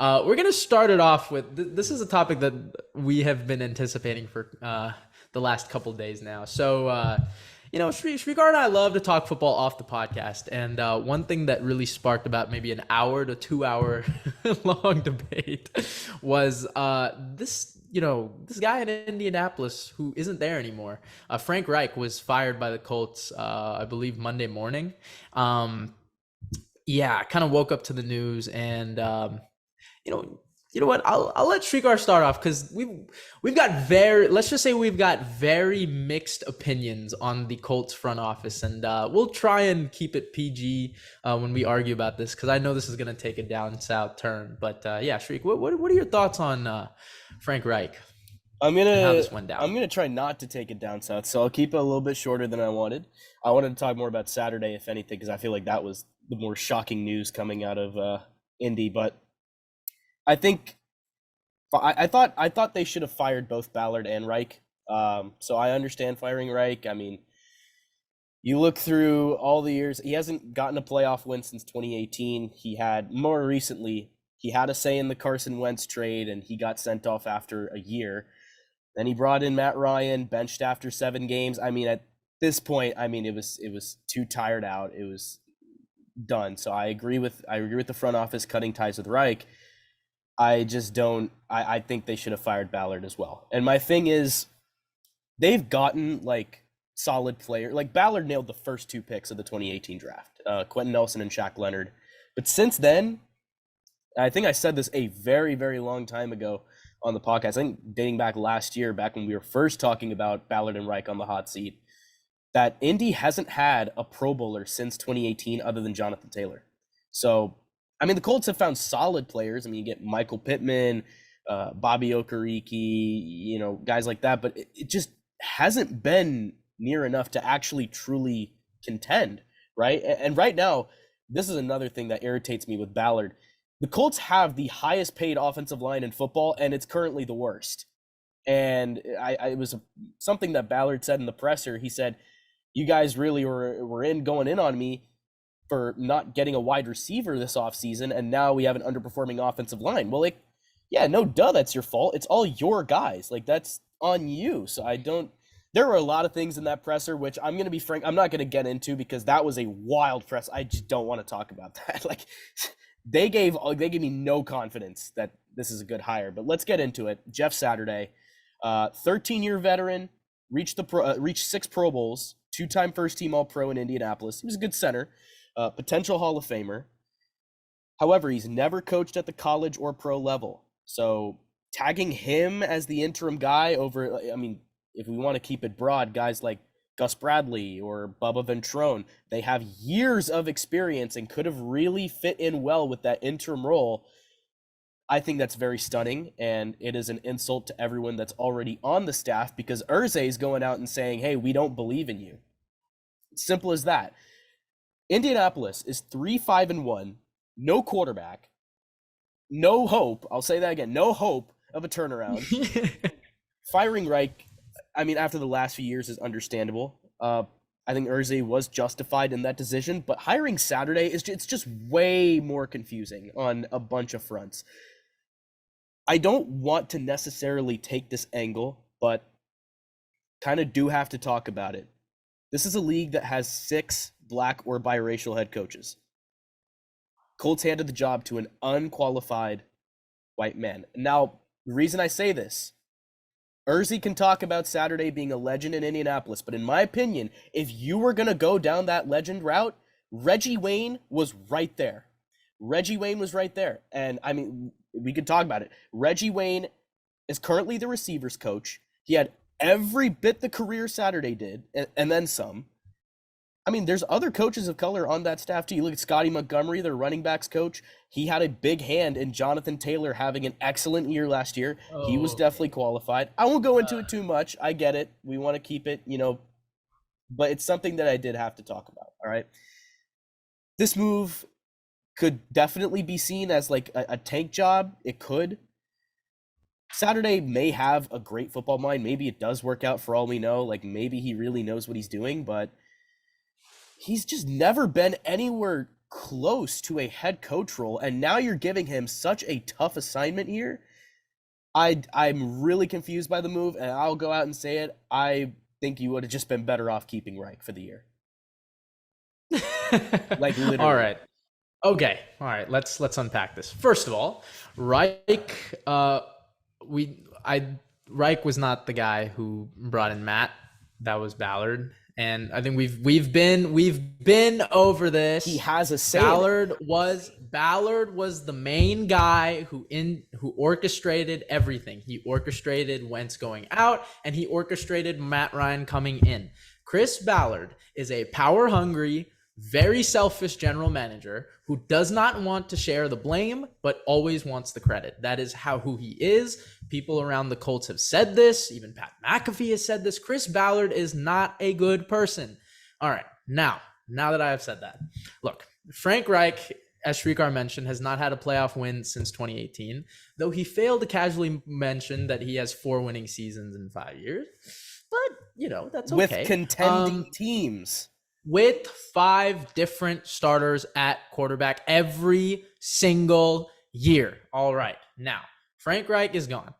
We're gonna start it off with this is a topic that we have been anticipating for the last couple days now. So, Srikar and I love to talk football off the podcast, and one thing that really sparked about maybe an hour to 2 hour long debate was this guy in Indianapolis who isn't there anymore. Frank Reich was fired by the Colts, I believe Monday morning. Yeah, kind of woke up to the news, and you know, you know what? I'll let Shrikar start off because we've got very mixed opinions on the Colts front office, and we'll try and keep it PG when we argue about this because I know this is gonna take a down south turn. But yeah, Shrik, what are your thoughts on Frank Reich I'm and how gonna this went I'm down? gonna try not to take it down south, so I'll keep it a little bit shorter than I wanted. I wanted to talk more about Saturday, if anything, because I feel like that was the more shocking news coming out of Indy. But I think I thought they should have fired both Ballard and Reich. So I understand firing Reich. I mean, you look through all the years, he hasn't gotten a playoff win since 2018. He had more recently, he had a say in the Carson Wentz trade, and he got sent off after a year. Then he brought in Matt Ryan, benched after 7 games. I mean, at this point, I mean, it was too tired out. It was done. So I agree with the front office cutting ties with Reich. I just don't. I think they should have fired Ballard as well. And my thing is, they've gotten like solid player. Like Ballard nailed the first 2 picks of the 2018 draft, Quentin Nelson and Shaq Leonard. But since then, I think I said this a very, very long time ago on the podcast. I think dating back last year, back when we were first talking about Ballard and Reich on the hot seat, that Indy hasn't had a Pro Bowler since 2018 other than Jonathan Taylor. So, I mean, the Colts have found solid players. I mean, you get Michael Pittman, Bobby Okereke, guys like that, but it just hasn't been near enough to actually truly contend, right? And right now, this is another thing that irritates me with Ballard. The Colts have the highest paid offensive line in football, and it's currently the worst. And it was something that Ballard said in the presser. He said, "You guys really were going in on me for not getting a wide receiver this offseason, and now we have an underperforming offensive line." Well, like, yeah, no duh, that's your fault. It's all your guys. Like, that's on you. So I don't. There were a lot of things in that presser, which I'm gonna be frank, I'm not gonna get into because that was a wild press. I just don't want to talk about that. Like, they gave me no confidence that this is a good hire. But let's get into it. Jeff Saturday, 13-year veteran, reached 6 Pro Bowls, 2-time first team All Pro in Indianapolis. He was a good center, potential Hall of Famer. However, he's never coached at the college or pro level. So tagging him as the interim guy over, I mean, if we want to keep it broad, guys like Gus Bradley or Bubba Ventrone, they have years of experience and could have really fit in well with that interim role. I think that's very stunning, and it is an insult to everyone that's already on the staff because Irsay is going out and saying, "Hey, we don't believe in you." Simple as that. Indianapolis is 3-5-1, no quarterback, no hope. I'll say that again, no hope of a turnaround. Firing Reich, I mean, after the last few years is understandable. I think Irsay was justified in that decision, but hiring Saturday it's just way more confusing on a bunch of fronts. I don't want to necessarily take this angle, but kind of do have to talk about it. This is a league that has 6 black or biracial head coaches. Colts handed the job to an unqualified white man. Now, the reason I say this, Irsay can talk about Saturday being a legend in Indianapolis, but in my opinion, if you were going to go down that legend route, Reggie Wayne was right there. Reggie Wayne was right there. And I mean, we could talk about it. Reggie Wayne is currently the receivers coach. He had every bit the career Saturday did, and then some. I mean, there's other coaches of color on that staff too. You look at Scotty Montgomery, their running backs coach. He had a big hand in Jonathan Taylor having an excellent year last year. He was Oh, okay. definitely qualified. I won't go into it too much. I get it. We want to keep it, but it's something that I did have to talk about. All right. This move could definitely be seen as like a tank job. It could. Saturday may have a great football mind. Maybe it does work out for all we know. Like maybe he really knows what he's doing, but he's just never been anywhere close to a head coach role, and now you're giving him such a tough assignment here. I'm really confused by the move, and I'll go out and say it. I think you would have just been better off keeping Reich for the year. Like literally. All right. Okay. All right. Let's unpack this. First of all, Reich, Reich was not the guy who brought in Matt. That was Ballard. And I think we've been over this. He has a say. Ballard was the main guy who orchestrated everything. He orchestrated Wentz going out, and he orchestrated Matt Ryan coming in. Chris Ballard is a power-hungry, very selfish general manager who does not want to share the blame, but always wants the credit. That is who he is. People around the Colts have said this. Even Pat McAfee has said this. Chris Ballard is not a good person. All right. Now that I have said that, look, Frank Reich, as Srikar mentioned, has not had a playoff win since 2018, though he failed to casually mention that he has 4 winning seasons in 5 years. But, that's okay. With contending teams. With 5 different starters at quarterback every single year. All right. Now, Frank Reich is gone.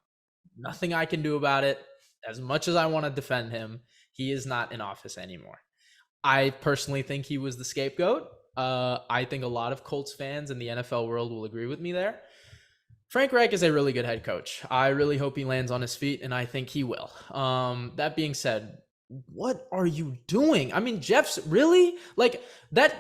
Nothing I can do about it. As much as I want to defend him, he is not in office anymore. I personally think he was the scapegoat. I think a lot of Colts fans in the NFL world will agree with me there. Frank Reich is a really good head coach. I really hope he lands on his feet, and I think he will. That being said, what are you doing? I mean, Jeff's really like that.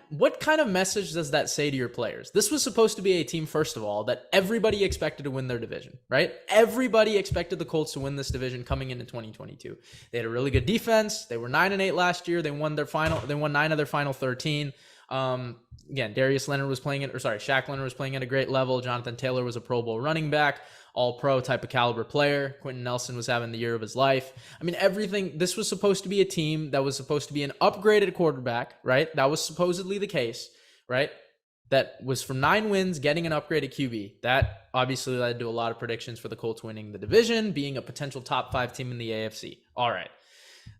What kind of message does that say to your players? This was supposed to be a team, first of all, that everybody expected to win their division, right? Everybody expected the Colts to win this division coming into 2022. They had a really good defense. They were 9-8 last year. They won 9 of their final 13. Again, Shaq Leonard was playing at a great level. Jonathan Taylor was a Pro Bowl running back, all-pro type of caliber player. Quentin Nelson was having the year of his life. I mean, everything. This was supposed to be a team that was supposed to be an upgraded quarterback, right? That was supposedly the case, right? That was from 9 wins, getting an upgraded QB. That obviously led to a lot of predictions for the Colts winning the division, being a potential top 5 team in the AFC. All right.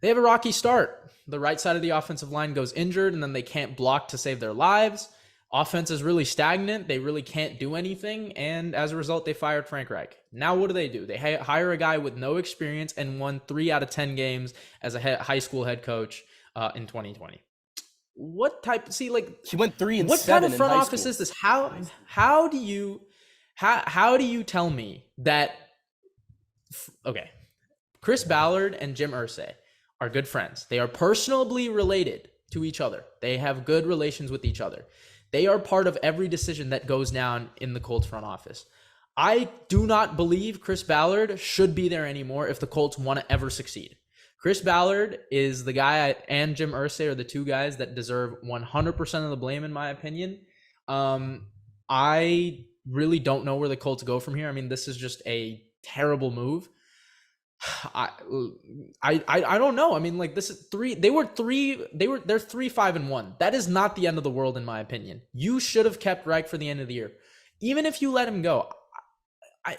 They have a rocky start. The right side of the offensive line goes injured, and then they can't block to save their lives. Offense is really stagnant. They really can't do anything, and as a result, they fired Frank Reich. Now what do? They hire a guy with no experience and won 3 out of 10 games as a high school head coach in 2020. What type? See, like he went 3-7. What kind of front office is this? How do you tell me that? Okay, Chris Ballard and Jim Irsay are good friends. They are personally related to each other. They have good relations with each other. They are part of every decision that goes down in the Colts front office. I do not believe Chris Ballard should be there anymore if the Colts want to ever succeed. Chris Ballard is the guy, and Jim Irsay are the 2 guys that deserve 100% of the blame, in my opinion. I really don't know where the Colts go from here. I mean, this is just a terrible move. I don't know. I mean, like this is 3. They're 3-5-1. That is not the end of the world, in my opinion. You should have kept Reich for the end of the year, even if you let him go.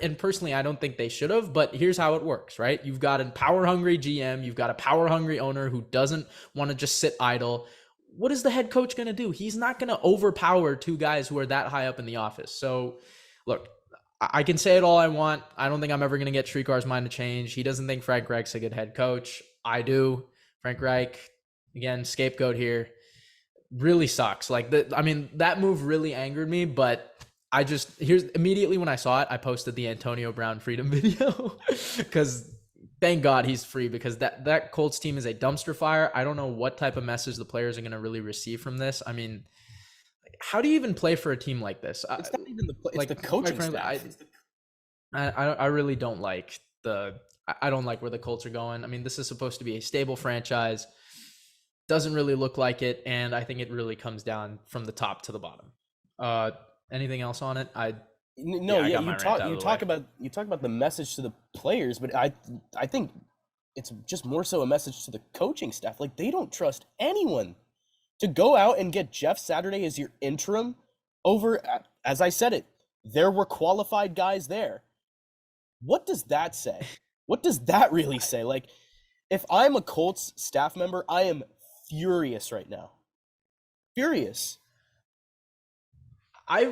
And personally, I don't think they should have, but here's how it works, right? You've got a power-hungry GM. You've got a power-hungry owner who doesn't want to just sit idle. What is the head coach going to do? He's not going to overpower 2 guys who are that high up in the office. So, look, I can say it all I want. I don't think I'm ever going to get Srikar's mind to change. He doesn't think Frank Reich's a good head coach. I do. Frank Reich, again, scapegoat here, really sucks. That move really angered me, but here's immediately when I saw it, I posted the Antonio Brown freedom video because thank God he's free, because that Colts team is a dumpster fire. I don't know what type of message the players are going to really receive from this. I mean, how do you even play for a team like this? It's not even it's the coaching staff. I really don't like I don't like where the Colts are going. I mean, this is supposed to be a stable franchise. Doesn't really look like it, and I think it really comes down from the top to the bottom. Anything else on it? You talk about the message to the players, but I think it's just more so a message to the coaching staff. Like, they don't trust anyone. To go out and get Jeff Saturday as your interim over, as I said it, there were qualified guys there. What does that say? What does that really say? Like, if I'm a Colts staff member, I am furious right now. Furious. I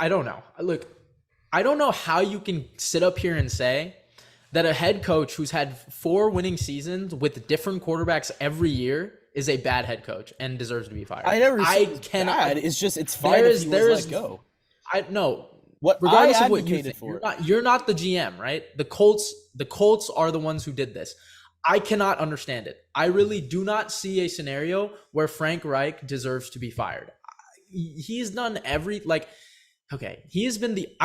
don't know. Look, I don't know how you can sit up here and say that a head coach who's had 4 winning seasons with different quarterbacks every year is a bad head coach and deserves to be fired. I cannot. Bad. It's just it's fine if he was let go. I no. What regardless I of what you think, you're not the GM, right? The Colts are the ones who did this. I cannot understand it. I really do not see a scenario where Frank Reich deserves to be fired. He's done I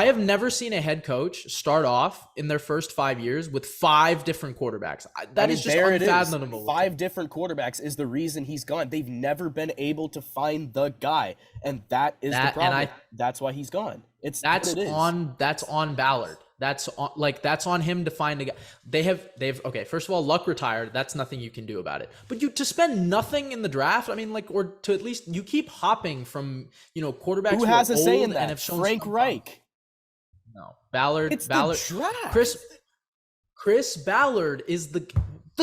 have never seen a head coach start off in their first 5 years with 5 different quarterbacks. That is just unfathomable. 5 different quarterbacks is the reason he's gone. They've never been able to find the guy, and that is the problem. That's why he's gone. That's on Ballard. That's on him to find a guy. They've okay. First of all, Luck retired. That's nothing you can do about it. But to spend nothing in the draft, I mean, or to at least you keep hopping from quarterbacks. Who has a say in that? And have shown Frank Reich. No, Ballard. It's the draft. Chris Ballard is the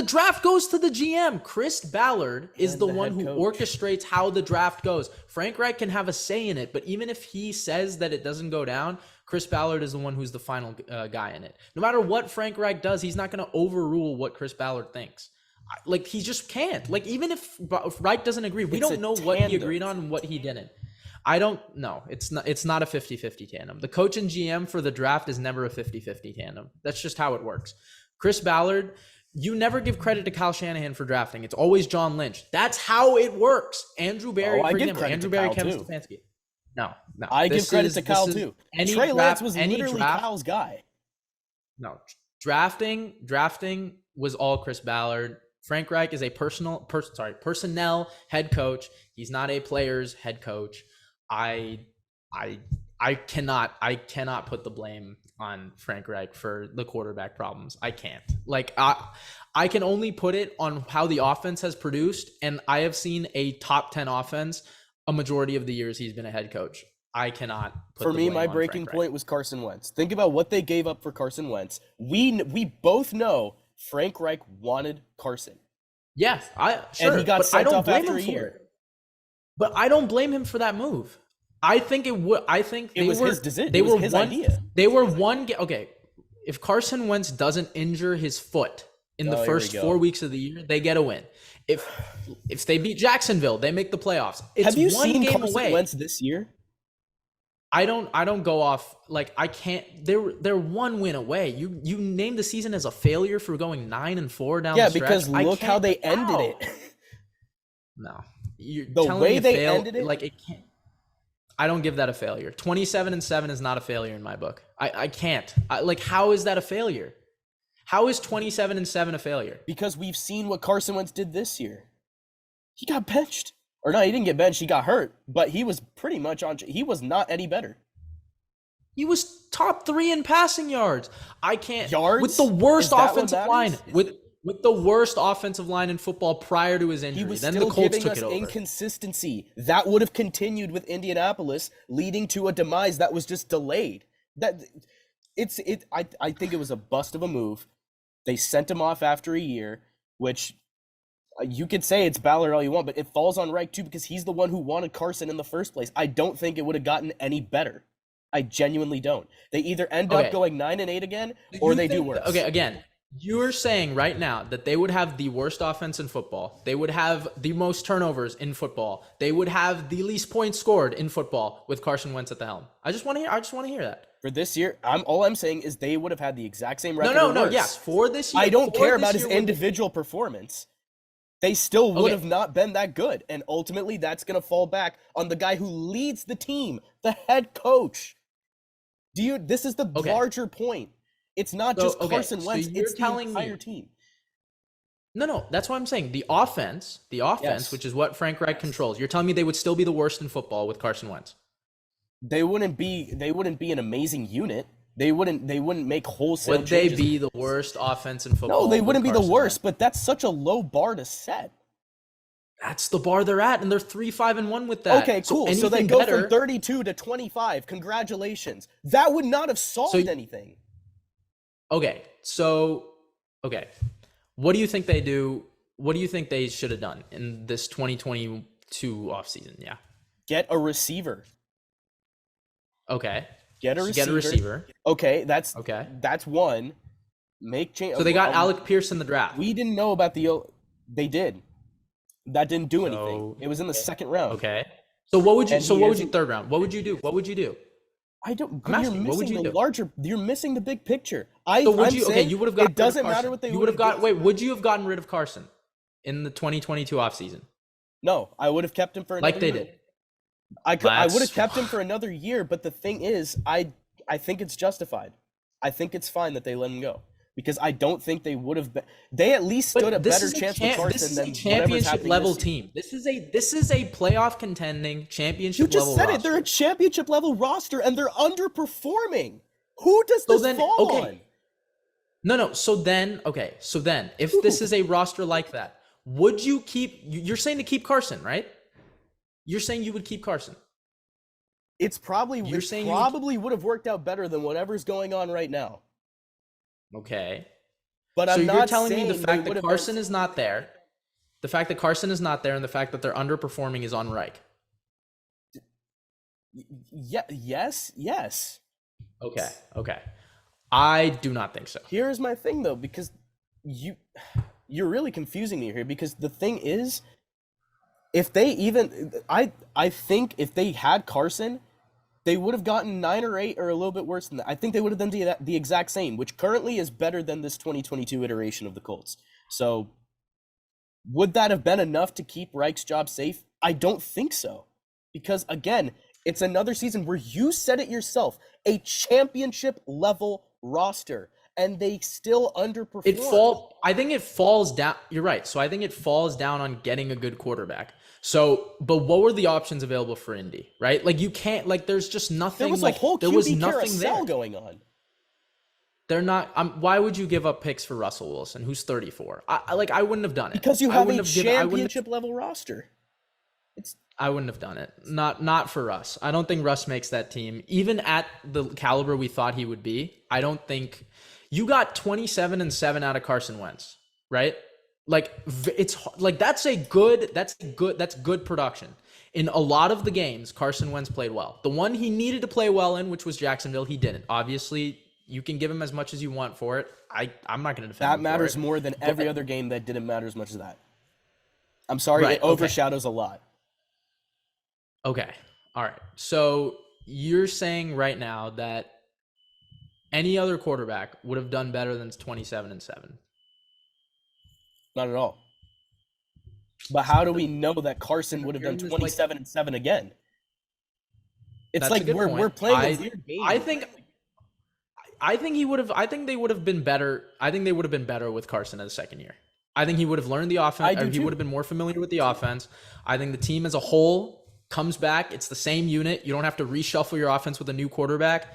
draft goes to the GM. Chris Ballard is the one who orchestrates how the draft goes. Frank Reich can have a say in it, but even if he says that it doesn't go down, Chris Ballard is the one who's the final guy in it. No matter what Frank Reich does, he's not going to overrule what Chris Ballard thinks. He just can't. Even if Reich doesn't agree, we don't know what he agreed on and what he didn't. I don't know. It's not a 50-50 tandem. The coach and GM for the draft is never a 50-50 tandem. That's just how it works. Chris Ballard, you never give credit to Kyle Shanahan for drafting. It's always John Lynch. That's how it works. Andrew Barry, for example. Andrew Barry, Kevin Stefanski. No. I give credit to Kyle too. Trey Lance was literally Kyle's guy. No, drafting was all Chris Ballard. Frank Reich is a personnel head coach. He's not a player's head coach. I cannot put the blame on Frank Reich for the quarterback problems. I can't. I can only put it on how the offense has produced, and I have seen a top 10 offense a majority of the years he's been a head coach. I cannot put For me, my breaking point was Carson Wentz. Think about what they gave up for Carson Wentz. We both know Frank Reich wanted Carson. Yes, and he got sent off after a year. But I don't blame him for that move. I think it would. I think it was his decision. It was his idea. They were okay. If Carson Wentz doesn't injure his foot in the first 4 weeks of the year, they get a win. If they beat Jacksonville, they make the playoffs. Have you seen Carson Wentz this year? I don't go off I can't. They're 1 win away. You named the season as a failure for going 9-4 down the stretch. Yeah, because look how they ended it. No, you're the way they ended it. It can't. I don't give that a failure. 27-7 is not a failure in my book. I can't. How is that a failure? How is 27-7 a failure? Because we've seen what Carson Wentz did this year. He got benched. Or no, he didn't get benched. He got hurt. But he was pretty much he was not any better. He was top 3 in passing yards. I can't. Yards? With the worst offensive line. With the worst offensive line in football prior to his injury. He was then still the Colts giving took us it over. Inconsistency. That would have continued with Indianapolis, leading to a demise that was just delayed. I think it was a bust of a move. They sent him off after a year, which you could say it's Ballard all you want, but it falls on Reich too because he's the one who wanted Carson in the first place. I don't think it would have gotten any better. I genuinely don't. They either end up going 9-8 again, or they do worse. Okay, again, you're saying right now that they would have the worst offense in football. They would have the most turnovers in football. They would have the least points scored in football with Carson Wentz at the helm. I just want to hear that. For this year, all I'm saying is they would have had the exact same record. No. Yes, for this year. I don't care about his individual performance. They still would have not been that good. And ultimately, that's going to fall back on the guy who leads the team, the head coach. This is the larger point. It's not just Carson Wentz, it's the entire team. No, that's what I'm saying. The offense, yes, which is what Frank Reich controls. You're telling me they would still be the worst in football with Carson Wentz? They wouldn't be an amazing unit. They wouldn't make wholesale changes. Would they be the worst offense in football? No, they wouldn't be the worst, but that's such a low bar to set. That's the bar they're at, and they're 3-5-1 with that. Okay, cool. So they go from 32 to 25. Congratulations. That would not have solved anything. Okay. What do you think they do? What do you think they should have done in this 2022 offseason? Yeah. Get a receiver. Okay. Get a So receiver. get a receiver. Okay, Okay. that's one. Make change. So they got Alec Pierce in the draft. We didn't know about they did. That didn't do anything. So It was in the second round. okay. So what would you? And So he what would you isn't- third round? What would you do? What would you do? I don't. I'm You're asking, what would missing you the do? larger. You're missing the big picture. So would I'm you? Okay, saying you would have gotten. It doesn't rid of matter Carson. what they You would have got. Wait, would you have gotten rid of Carson in the 2022 offseason? No, I would have kept him for another Like they year. did. I would have kept him for another year, but the thing is, I think it's justified. I think it's fine that they let him go because I don't think they would have been. They at least stood a better chance with Carson this is than a whatever's championship happening level this season. team. This is a playoff contending championship You just level said roster. it. They're a championship level roster and they're underperforming. Who does So this then, fall okay. on? No. So then, if this is a roster like that, would you keep? You're saying to keep Carson, right? You're saying you would keep Carson. It's probably You're it saying probably would have worked out better than whatever's going on right now. Okay. But So I'm you're not telling me saying the they fact would that have Carson is not there, the fact that Carson is not there, and the fact that they're underperforming is on Reich. Yes. Okay. I do not think so. Here's my thing though, because you're really confusing me here because the thing is, if they even I think if they had Carson, they would have gotten 9 or 8 or a little bit worse than that. I think they would have done the exact same, which currently is better than this 2022 iteration of the Colts. So would that have been enough to keep Reich's job safe? I don't think so. Because again, it's another season where you said it yourself, a championship level roster, and they still underperform. I think it falls down. You're right. So I think it falls down on getting a good quarterback. So, but what were the options available for Indy, right? Like you can't, like there's just nothing. There was like, a whole there was QB nothing carousel there. going on. They're not. Why would you give up picks for Russell Wilson, who's 34? I wouldn't have done it Because you I have wouldn't a have given- I wouldn't have- championship level roster. I wouldn't have done it. Not for Russ. I don't think Russ makes that team. Even at the caliber we thought he would be, I don't think you got 27-7 out of Carson Wentz, right? Like it's like that's good production. In a lot of the games, Carson Wentz played well. The one he needed to play well in, which was Jacksonville, he didn't. Obviously, you can give him as much as you want for it. I'm not going to defend That him matters for it. more than every other game that didn't matter as much as that. I'm sorry, Right, it overshadows a lot. Okay. All right. So you're saying right now that any other quarterback would have done better than 27-7. Not at all. But how do we know that Carson would have done 27-7 again? It's That's like a good we're point. playing a weird game. I think he would have. I think they would have been better. I think they would have been better with Carson as a second year. I think he would have learned the offense. He would have been more familiar with the offense. I think the team as a whole comes back. It's the same unit. You don't have to reshuffle your offense with a new quarterback.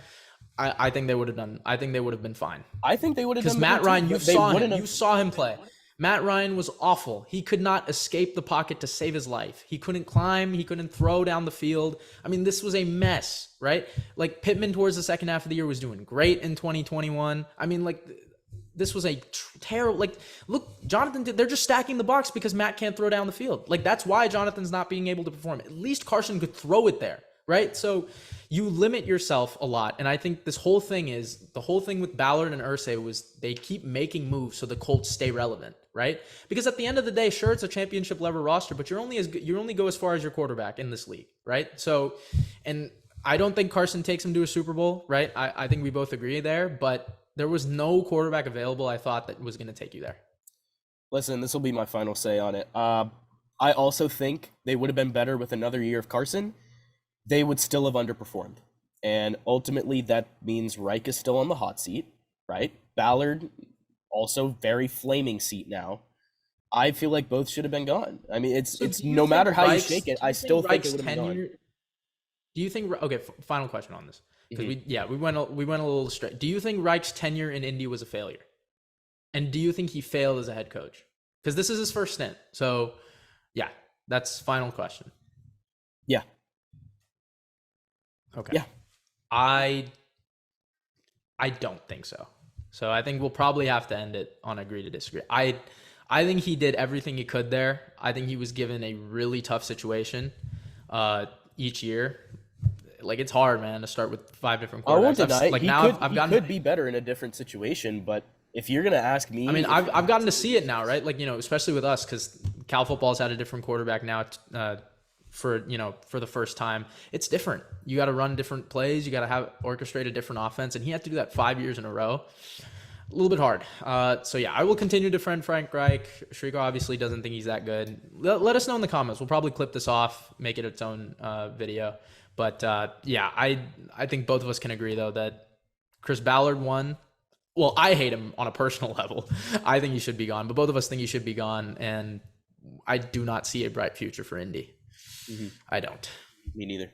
I think they would have done. I think they would have been fine. I think they would have done because Matt Ryan, you saw him. have- You saw him play. Matt Ryan was awful. He could not escape the pocket to save his life. He couldn't climb. He couldn't throw down the field. I mean, this was a mess, right? Like Pittman towards the second half of the year was doing great in 2021. I mean, like this was a terrible. Like, look, Jonathan. They're just stacking the box because Matt can't throw down the field. Like that's why Jonathan's not being able to perform. At least Carson could throw it there, right? So you limit yourself a lot. And I think the whole thing with Ballard and Irsay was they keep making moves so the Colts stay relevant, right? Because at the end of the day, sure, it's a championship level roster, but you only go as far as your quarterback in this league, right? So, and I don't think Carson takes him to a Super Bowl, right? I think we both agree there, but there was no quarterback available I thought that was going to take you there. Listen, this will be my final say on it. I also think they would have been better with another year of Carson. They would still have underperformed. And ultimately, that means Reich is still on the hot seat, right? Ballard, also very flaming seat now. I feel like both should have been gone. I mean, it's no matter how you shake it, I still think it would have been gone. Do you think? Okay, final question on this because we went a little straight. Do you think Reich's tenure in Indy was a failure? And do you think he failed as a head coach? Because this is his first stint. So, yeah, that's final question. Yeah. Okay. Yeah. I don't think so. So I think we'll probably have to end it on agree to disagree. I think he did everything he could there. I think he was given a really tough situation. each year, like it's hard, man, to start with 5 different I won't quarterbacks. deny it. Like He now could, I've he gotten. could be better in a different situation, but if you're gonna ask me, I mean, if I've gotten to see it now, right? Like, especially with us, because Cal football's had a different quarterback now for the first time. It's different. You got to run different plays. You got to have orchestrate a different offense, and he had to do that 5 years in a row. A little bit hard. So yeah, I will continue to defend Frank Reich. Srikar obviously doesn't think he's that good. Let us know in the comments. We'll probably clip this off, make it its own video. But yeah, I think both of us can agree though that Chris Ballard won. Well, I hate him on a personal level. I think he should be gone, but both of us think he should be gone, and I do not see a bright future for Indy. I don't. me neither.